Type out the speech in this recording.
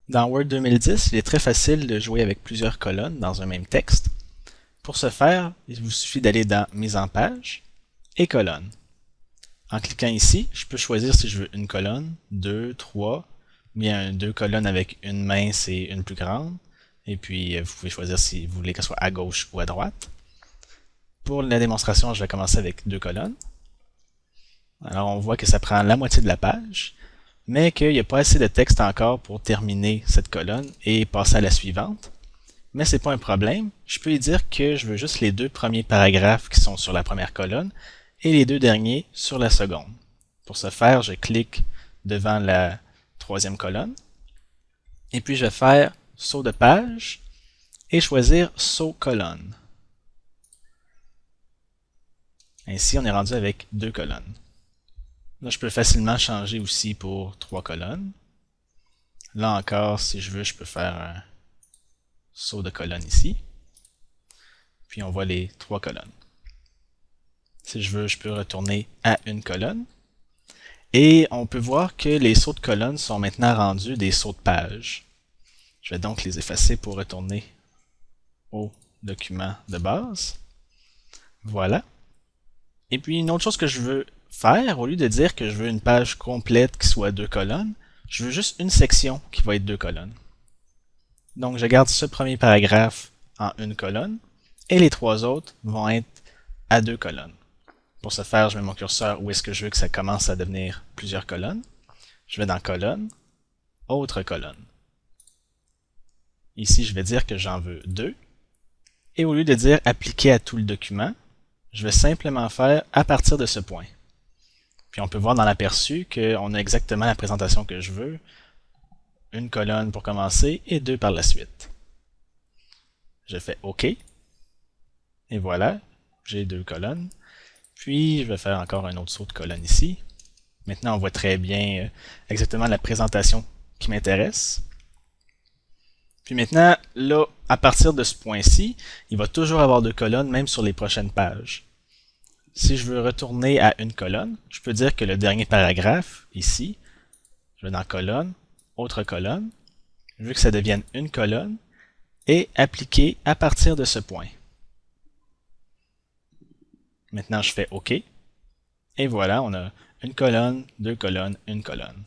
Dans Word 2010, il est très facile de jouer avec plusieurs colonnes dans un même texte. Pour ce faire, il vous suffit d'aller dans Mise en page et Colonnes. En cliquant ici, je peux choisir si je veux une colonne, deux, trois, ou bien deux colonnes avec une mince et une plus grande. Et puis, vous pouvez choisir si vous voulez qu'elle soit à gauche ou à droite. Pour la démonstration, je vais commencer avec deux colonnes. Alors, on voit que ça prend la moitié de la page, mais qu'il n'y a pas assez de texte encore pour terminer cette colonne et passer à la suivante. Mais c'est pas un problème. Je peux y dire que je veux juste les deux premiers paragraphes qui sont sur la première colonne et les deux derniers sur la seconde. Pour ce faire, je clique devant la troisième colonne et puis je vais faire saut de page et choisir saut colonne. Ainsi, on est rendu avec deux colonnes. Là, je peux facilement changer aussi pour trois colonnes. Là encore, si je veux, je peux faire un saut de colonne ici. Puis on voit les trois colonnes. Si je veux, je peux retourner à une colonne. Et on peut voir que les sauts de colonne sont maintenant rendus des sauts de page. Je vais donc les effacer pour retourner au document de base. Voilà. Et puis une autre chose que je veux faire, au lieu de dire que je veux une page complète qui soit deux colonnes, je veux juste une section qui va être deux colonnes. Donc je garde ce premier paragraphe en une colonne et les trois autres vont être à deux colonnes. Pour ce faire, je mets mon curseur où est-ce que je veux que ça commence à devenir plusieurs colonnes. Je vais dans Colonne, Autre colonne. Ici, je vais dire que j'en veux deux. Et au lieu de dire appliquer à tout le document, je vais simplement faire à partir de ce point. Puis on peut voir dans l'aperçu qu'on a exactement la présentation que je veux. Une colonne pour commencer et deux par la suite. Je fais OK. Et voilà, j'ai deux colonnes. Puis, je vais faire encore un autre saut de colonne ici. Maintenant, on voit très bien exactement la présentation qui m'intéresse. Puis maintenant, là, à partir de ce point-ci, il va toujours avoir deux colonnes, même sur les prochaines pages. Si je veux retourner à une colonne, je peux dire que le dernier paragraphe, ici, je vais dans Colonne, Autre colonne, je veux que ça devienne une colonne, et appliquer à partir de ce point. Maintenant, je fais OK. Et voilà, on a une colonne, deux colonnes, une colonne.